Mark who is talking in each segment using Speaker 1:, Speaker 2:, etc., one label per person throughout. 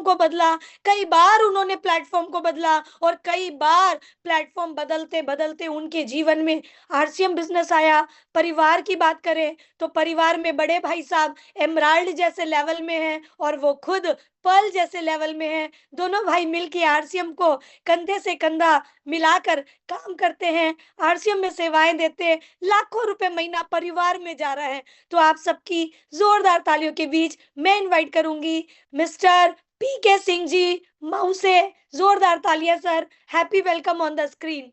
Speaker 1: को बदला, कई बार उन्होंने प्लेटफॉर्म को बदला, और कई बार प्लेटफॉर्म बदलते बदलते उनके जीवन में आरसीएम बिजनेस आया। परिवार की बात करें तो परिवार में बड़े भाई साहब एमराल्ड जैसे लेवल में हैं, और वो खुद पर्ल जैसे लेवल में हैं। दोनों भाई मिलके आरसीएम को कंधे से कंधा मिलाकर काम करते हैं, आरसीएम में सेवाएं देते हैं, लाखों रुपए महीना परिवार में जा रहा है। तो आप सबकी जोरदार तालियों के बीच मैं इनवाइट करूंगी मिस्टर पीके सिंह जी, मऊ से। जोरदार तालियां sir. Happy welcome on the screen.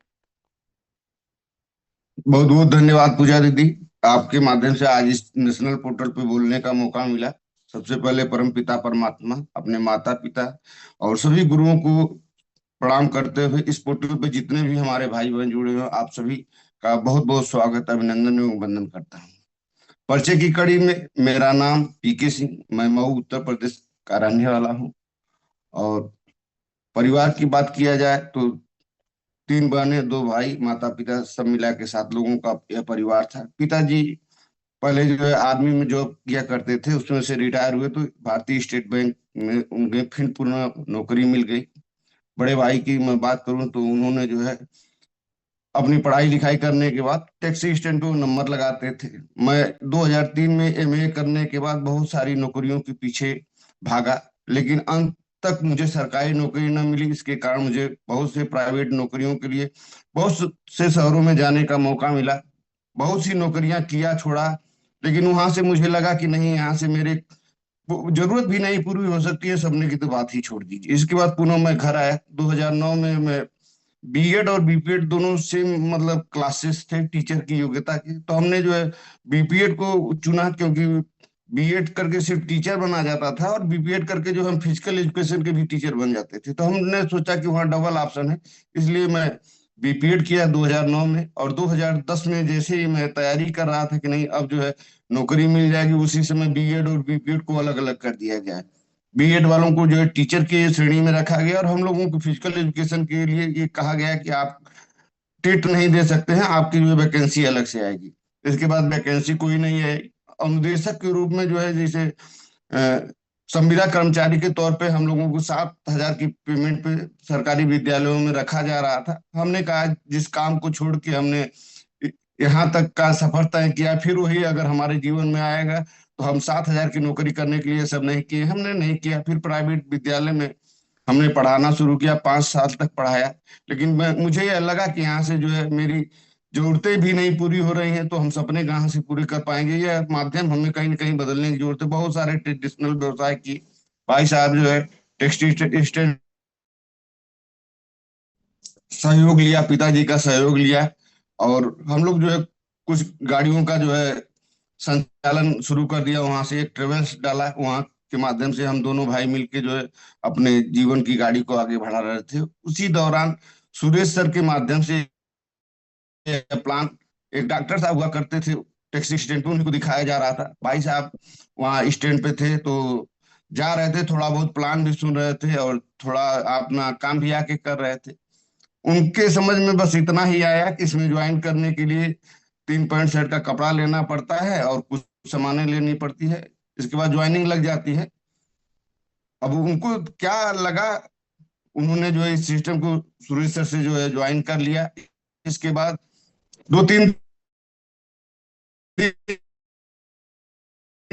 Speaker 2: बहुत बहुत धन्यवाद पूजा दीदी। आपके माध्यम से आज इस नेशनल पोर्टल पे बोलने का मौका मिला। सबसे पहले परम पिता परमात्मा, अपने माता पिता और सभी गुरुओं को प्रणाम करते हुए इस पोर्टल पे जितने भी हमारे भाई बहन जुड़े हुए हैं, आप सभी का बहुत बहुत स्वागत, अभिनंदन एवं वंदन करता हूँ। परिचय की कड़ी में, मेरा नाम पीके सिंह, मैं मऊ उत्तर प्रदेश का रहने वाला हूँ। और परिवार की बात किया जाए तो 3 बहनें 2 भाई, माता पिता सब मिला के 7 लोगों का यह परिवार था। पिताजी पहले जो है आर्मी में जॉब किया करते थे, उसमें से रिटायर हुए तो भारतीय स्टेट बैंक में उनके फिर पुनः नौकरी मिल गई। बड़े भाई की मैं बात करूं तो उन्होंने जो है अपनी पढ़ाई लिखाई करने के बाद टैक्सी स्टैंड पे वो नंबर लगाते थे। मैं 2003 में एमए करने के बाद बहुत सारी नौकरियों के पीछे भागा, लेकिन अंत तक मुझे सरकारी नौकरी न मिली। इसके कारण मुझे बहुत से प्राइवेट नौकरियों के लिए बहुत से शहरों में जाने का मौका मिला। बहुत सी नौकरियां किया, छोड़ा, लेकिन वहां से मुझे लगा कि नहीं, यहाँ से मेरे वो जरूरत भी नहीं पूरी हो सकती है, सबने की तो बात ही छोड़ दीजिए। इसके बाद पुनः मैं घर आया 2009 में। मैं बीएड और बीपीएड दोनों सेम मतलब क्लासेस थे टीचर की योग्यता के, तो हमने जो है बीपीएड को चुना, क्योंकि बीएड करके सिर्फ टीचर बना जाता था और बीपीएड करके जो हम फिजिकल एजुकेशन के भी टीचर बन जाते थे। तो हमने सोचा कि वहाँ डबल ऑप्शन है, इसलिए मैं बीपीएड किया 2009 में। और 2010 में जैसे ही मैं तैयारी कर रहा था कि नहीं अब जो है नौकरी मिल जाएगी, उसी समय बीएड और बीपीएड को अलग अलग कर दिया गया है। बीएड वालों को जो है टीचर की श्रेणी में रखा गया और हम लोगों को फिजिकल एजुकेशन के लिए ये कहा गया कि आप टेट नहीं दे सकते हैं, आपकी जो वैकेंसी अलग से आएगी। इसके बाद वैकेंसी कोई नहीं है। अनुदेशक के रूप में जो है जैसे संविदा कर्मचारी के तौर पे हम लोगों को 7,000 की पेमेंट पे सरकारी विद्यालयों में रखा जा रहा था। हमने कहा जिस काम को छोड़ के हमने यहाँ तक का सफर तय किया, फिर वही अगर हमारे जीवन में आएगा तो हम 7,000 की नौकरी करने के लिए सब नहीं किए, हमने नहीं किया। फिर प्राइवेट विद्यालय में हमने पढ़ाना शुरू किया, 5 साल तक पढ़ाया। लेकिन मुझे यह लगा कि यहाँ से जो है मेरी जरूरतें भी नहीं पूरी हो रही हैं, तो हम सपने कहाँ से पूरे कर पाएंगे। यह माध्यम हमें कहीं ना कहीं बदलने की जरूरत है। बहुत सारे ट्रेडिशनल व्यवसाय की भाई साहब जो है टेक्सटाइल स्टैंड सहयोग लिया, पिताजी का सहयोग लिया, और हम लोग जो है कुछ गाड़ियों का जो है संचालन शुरू कर दिया। वहां से एक ट्रेवल्स डाला, वहां के माध्यम से हम दोनों भाई मिलके जो है अपने जीवन की गाड़ी को आगे बढ़ा रहे थे। उसी दौरान सुरेश सर के माध्यम से प्लान, एक डॉक्टर साहब हुआ करते थे टैक्सी स्टैंड पे, उनको दिखाया जा रहा था। भाई साहब वहाँ स्टैंड पे थे तो जा रहे थे, थोड़ा बहुत प्लान भी सुन रहे थे और थोड़ा अपना काम भी आके कर रहे थे। उनके समझ में बस इतना ही आया कि इसमें ज्वाइन करने के लिए 3 पैंट शर्ट का कपड़ा लेना पड़ता है और कुछ सामानें लेनी पड़ती है, इसके बाद ज्वाइनिंग लग जाती है। अब उनको क्या लगा, उन्होंने जो है इस सिस्टम को सुरेश सर से जो है ज्वाइन कर लिया। इसके बाद 2-3 दिन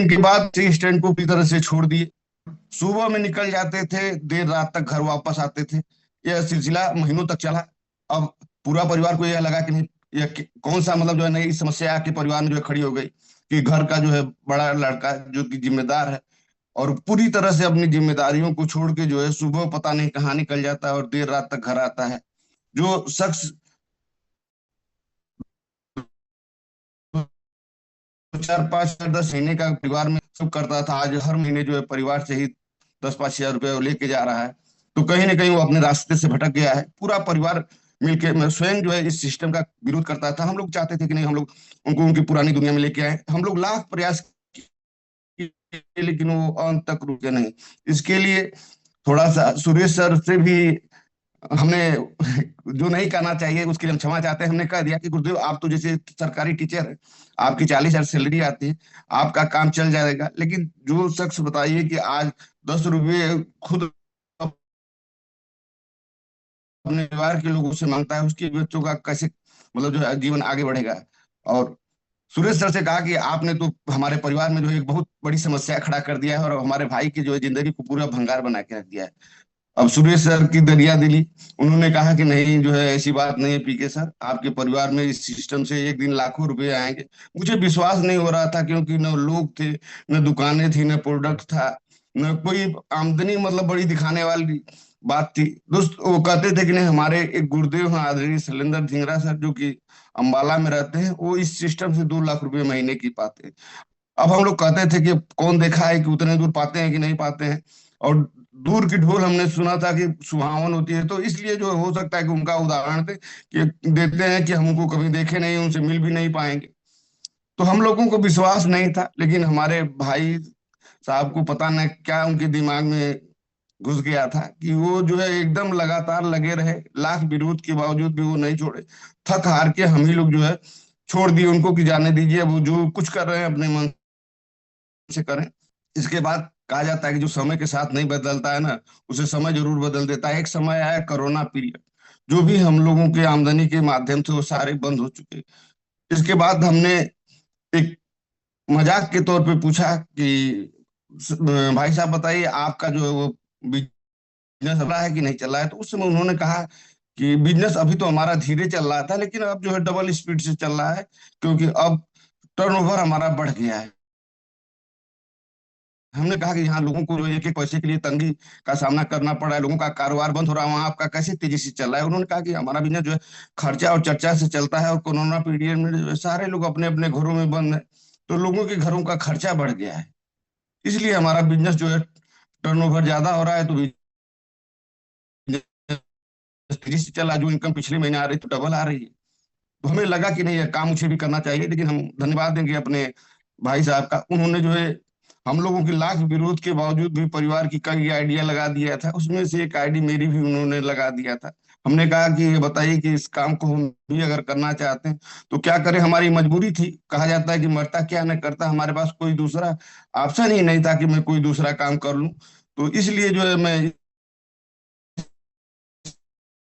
Speaker 2: के बाद स्टैंड को पूरी तरह से छोड़ दिए। सुबह में निकल जाते थे, देर रात तक घर वापस आते थे। यह सिलसिला महीनों तक चला। अब पूरा परिवार को यह लगा कि नहीं, यह कौन सा मतलब जो है नई समस्या आके परिवार में जो है खड़ी हो गई कि घर का जो है बड़ा लड़का जो कि जिम्मेदार है और पूरी तरह से अपनी जिम्मेदारियों को छोड़ के जो है सुबह पता नहीं कहाँ निकल जाता है और देर रात तक घर आता है। जो शख्स 4, 5, 10 महीने का परिवार में सब करता था, आज हर महीने जो है परिवार से ही 10-5 हजार रुपये लेके जा रहा है। तो कहीं ना कहीं वो अपने रास्ते से भटक गया है। पूरा परिवार मिलके, मैं स्वयं जो है इस सिस्टम का विरोध करता था। हम लोग चाहते थे कि नहीं, हम लोग उनको उनकी पुरानी दुनिया में लेके आए। हम लोग लाख प्रयास किए, लेकिन वो अंत तक रुके नहीं। इसके लिए थोड़ा सा सुरेश सर से भी हमने जो नहीं करना चाहिए उसके लिए हम क्षमा चाहते हैं। हमने कह दिया कि गुरुदेव, आप तो जैसे सरकारी टीचर है, आपकी 40 हजार सैलरी आती है, आपका काम चल जाएगा, लेकिन जो शख्स बताइए कि आज 10 रुपये खुद अपने परिवार के लोगों से मांगता है, उसके बच्चों का कैसे मतलब जो है जीवन आगे बढ़ेगा। और सुरेश सर से कहा कि आपने तो हमारे परिवार में जो है एक बहुत बड़ी समस्या खड़ा कर दिया है और हमारे भाई की जो है जिंदगी को पूरा भंगार बना के रख दिया है। अब सुरेश सर की दरिया दिली, उन्होंने कहा कि नहीं जो है ऐसी बात नहीं है पीके सर, आपके परिवार में इस सिस्टम से एक दिन लाखों रुपए आएंगे। मुझे विश्वास नहीं हो रहा था, क्योंकि न लोग थे, न दुकानें थी, न प्रोडक्ट था, न कोई आमदनी मतलब बड़ी दिखाने वाली बात थी। दोस्त वो कहते थे कि नहीं, हमारे एक गुरुदेव हैं आदरणीय शैलेंद्र धिंगरा सर, जो कि अंबाला में रहते हैं, वो इस सिस्टम से 2 लाख रुपए महीने की पाते हैं। अब हम लोग कहते थे कि कौन देखा है कि उतने दूर पाते हैं कि नहीं पाते हैं। और दूर की ढोल हमने सुना था कि सुहावन होती है, तो इसलिए जो हो सकता है कि उनका उदाहरण दे कि देते हैं कि हमको कभी देखे नहीं, उनसे मिल भी नहीं पाएंगे। तो हम लोगों को विश्वास नहीं था, लेकिन हमारे भाई साहब को पता नहीं क्या उनके दिमाग में घुस गया था कि वो जो है एकदम लगातार लगे रहे, लाख विरोध के बावजूद भी वो नहीं छोड़े। थक हार के हम ही लोग जो है छोड़ दिए उनको कि जाने दीजिए, वो जो कुछ कर रहे हैं अपने मन से करें। इसके बाद कहा जाता है कि जो समय के साथ नहीं बदलता है ना, उसे समय जरूर बदल देता है। एक समय आया कोरोना पीरियड, जो भी हम लोगों के आमदनी के माध्यम से वो सारे बंद हो चुके। इसके बाद हमने एक मजाक के तौर पे पूछा कि भाई साहब बताइए आपका जो है वो बिजनेस चल रहा है कि नहीं चल रहा है। तो उस समय उन्होंने कहा कि बिजनेस अभी तो हमारा धीरे चल रहा था, लेकिन अब जो है डबल स्पीड से चल रहा है, क्योंकि अब टर्नओवर हमारा बढ़ गया है। हमने कहा कि यहाँ लोगों को जो एक एक पैसे के लिए तंगी का सामना करना पड़ रहा है, लोगों का कारोबार बंद हो रहा है, वहाँ आपका कैसे तेजी से चल रहा है। उन्होंने कहा कि हमारा बिजनेस जो है खर्चा और चर्चा से चलता है, और कोरोना पीरियड में जो है सारे लोग अपने अपने घरों में बंद है, तो लोगों के घरों का खर्चा बढ़ गया है, इसलिए हमारा बिजनेस जो है टर्नओवर ज्यादा हो रहा है। तो तेजी से चला, जो इनकम पिछले महीने आ रही तो डबल आ रही है। तो हमें लगा कि नहीं यह काम मुझे भी करना चाहिए, लेकिन हम धन्यवाद देंगे अपने भाई साहब का, उन्होंने जो है हम लोगों के लाख विरोध के बावजूद भी परिवार की कई आइडिया लगा दिया था, उसमें से एक आईडी मेरी भी उन्होंने लगा दिया था। हमने कहा कि ये बताइए कि इस काम को हम भी अगर करना चाहते हैं तो क्या करें, हमारी मजबूरी थी। कहा जाता है कि मरता क्या न करता, हमारे पास कोई दूसरा ऑप्शन ही नहीं था कि मैं कोई दूसरा काम कर लूं। तो इसलिए जो है मैं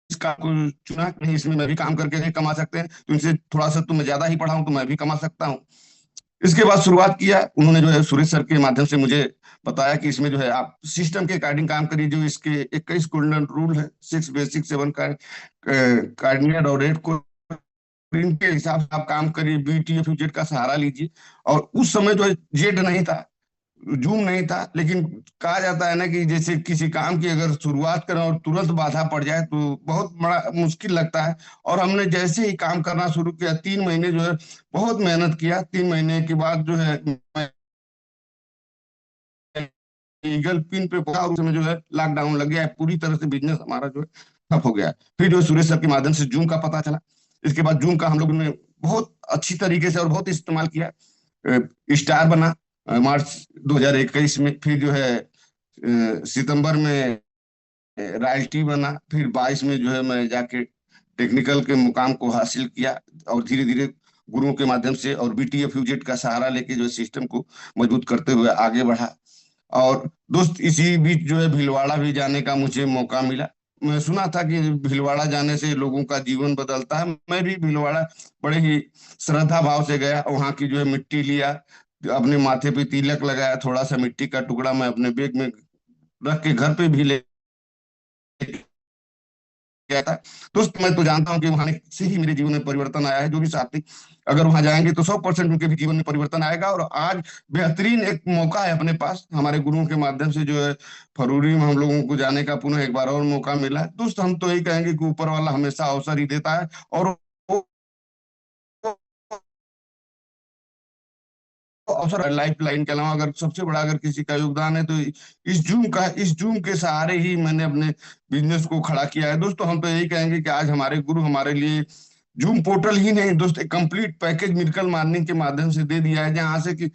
Speaker 2: इस काम को चुना कि नहीं, इसमें मैं भी काम करके नहीं कमा सकते हैं, तो इनसे थोड़ा सा तो मैं ज्यादा ही पढ़ा हूं तो मैं भी कमा सकता हूँ। इसके बाद शुरुआत किया, उन्होंने जो है सुरेश सर के माध्यम से मुझे बताया कि इसमें जो है आप सिस्टम के अकॉर्डिंग काम करिए, जो इसके 21 गोल्डन रूल है, 6 बेसिक 7 का कार्डिनेट और 8 को, इनके हिसाब से आप काम करिए, बीटीएफ जेड का सहारा लीजिए। और उस समय जो है जेड नहीं था, जूम नहीं था, लेकिन कहा जाता है ना कि जैसे किसी काम की अगर शुरुआत करें और तुरंत बाधा पड़ जाए तो बहुत बड़ा मुश्किल लगता है। और हमने जैसे ही काम करना शुरू किया, 3 महीने जो है बहुत मेहनत किया, 3 महीने के बाद जो है ईगल पिन पे पहुंचा, और उस समय जो है लॉकडाउन लग गया है, पूरी तरह से बिजनेस हमारा जो है ठप हो गया है। फिर जो सुरेश सर के माध्यम से जूम का पता चला, इसके बाद जूम का हम लोगों ने बहुत अच्छी तरीके से और बहुत इस्तेमाल किया। स्टार बना मार्च 2021 में, फिर जो है सितंबर में रायल्टी बना, फिर 22 में जो है मैं जाके टेक्निकल के मुकाम को हासिल किया, और धीरे धीरे गुरुओं के माध्यम से और बीटीएफ यूजेट का सहारा लेके जो सिस्टम को मजबूत करते हुए आगे बढ़ा। और दोस्त इसी बीच जो है भीलवाड़ा भी जाने का मुझे मौका मिला। मैं सुना था कि भीलवाड़ा जाने से लोगों का जीवन बदलता है, मैं भी भीलवाड़ा बड़े ही श्रद्धा भाव से गया, वहां की जो है मिट्टी लिया, अपने माथे पे तिलक लगाया, थोड़ा सा मिट्टी का टुकड़ा मैं अपने बैग में रख के घर पे भी ले गया था। दोस्त मैं तो जानता हूँ कि वहां से ही मेरे जीवन में परिवर्तन आया है। जो भी साथी अगर वहां जाएंगे तो 100% उनके भी जीवन में परिवर्तन आएगा। और आज बेहतरीन एक मौका है अपने पास, हमारे गुरुओं के माध्यम से जो है फरवरी में हम लोगों को जाने का पुनः एक बार और मौका मिला है। दोस्त हम तो यही कहेंगे कि ऊपर वाला हमेशा अवसर ही देता है, और अवसर लाइफ लाइन के अलावा अगर सबसे बड़ा अगर किसी का योगदान है तो इस जूम के सहारे ही मैंने अपने बिजनेस को खड़ा किया है। दोस्तों हम तो यही कहेंगे कि आज हमारे गुरु हमारे लिए जूम पोर्टल ही नहीं दोस्त, एक कंप्लीट पैकेज मिरेकल मॉर्निंग के माध्यम से दे दिया है, जहां से कि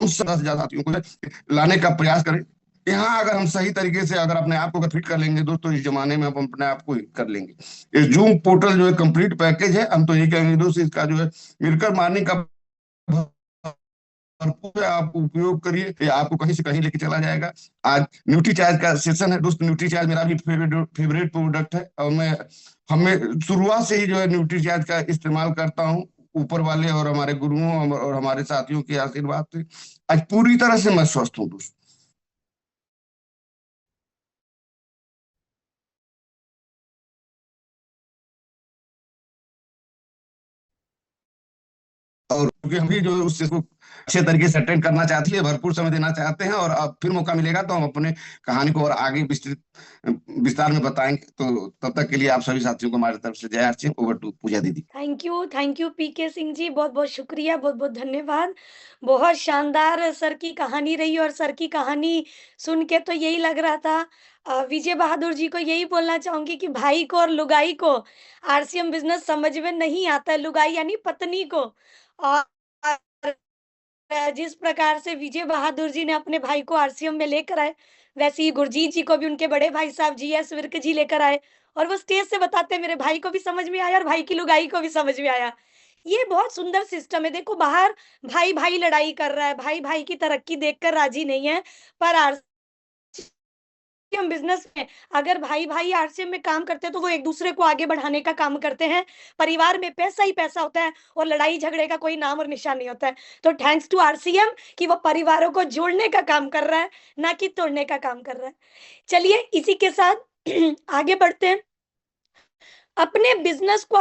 Speaker 2: उस 10,000 साथियों को लाने का प्रयास करें। यहाँ अगर हम सही तरीके से अगर अपने आप को फिट कर लेंगे दोस्तों, इस जमाने में हम अपने आप को ही कर लेंगे। ये जूम पोर्टल जो है कंप्लीट पैकेज है, हम तो ये कहेंगे दोस्तों, इसका जो है मिलकर मारने का भरपूर आप उपयोग करिए, ये आपको कहीं से कहीं लेके चला जाएगा। आज न्यूट्री चार्ज का सेशन है दोस्त। न्यूट्री चार्ज मेरा भी फेवरेट प्रोडक्ट है, और मैं हमें शुरुआत से ही जो है न्यूट्री चार्ज का इस्तेमाल करता हूँ। ऊपर वाले और हमारे गुरुओं और हमारे साथियों के आशीर्वाद से आज पूरी तरह से मैं स्वस्थ हूँ दोस्त। और क्योंकि हम भी जो है उस चीज को अच्छे तरीके से अटेंड करना चाहती है, भरपूर समय देना चाहते हैं, और अब फिर मौका मिलेगा तो हम अपने कहानी को और आगे विस्तृत विस्तार में बताएंगे। तो तब तक के लिए आप सभी साथियों को हमारी तरफ से जय आर्ची। ओवर टू पूजा दीदी।
Speaker 1: थैंक यू पीके सिंह जी, बहुत बहुत शुक्रिया, बहुत बहुत धन्यवाद। बहुत शानदार सर की कहानी रही, और सर की कहानी सुन के तो यही लग रहा था। विजय बहादुर जी को यही बोलना चाहूंगी कि भाई को और लुगाई को आरसीएम बिजनेस समझ में नहीं आता है, लुगाई यानी पत्नी को। और जिस प्रकार से विजय बहादुर जी ने अपने भाई को आरसीएम में लेकर आए, वैसे ही गुरजीत जी को भी उनके बड़े भाई साहब जीएस विर्क जी लेकर आए, और वो स्टेज से बताते हैं मेरे भाई को भी समझ में आया और भाई की लुगाई को भी समझ में आया। ये बहुत सुंदर सिस्टम है। देखो, बाहर भाई भाई लड़ाई कर रहा है, भाई भाई की तरक्की देखकर राजी नहीं है, पर आरसीएम बिजनेस में अगर भाई भाई आरसीएम में काम करते हैं तो वो एक दूसरे को आगे बढ़ाने का काम करते हैं। परिवार में पैसा ही पैसा होता है, और लड़ाई झगड़े का कोई नाम और निशान नहीं होता है। तो थैंक्स टू आरसीएम कि वो परिवारों को जोड़ने का काम कर रहा है, ना कि तोड़ने का काम कर रहा है। चलिए इसी के साथ आगे बढ़ते हैं। अपने बिजनेस को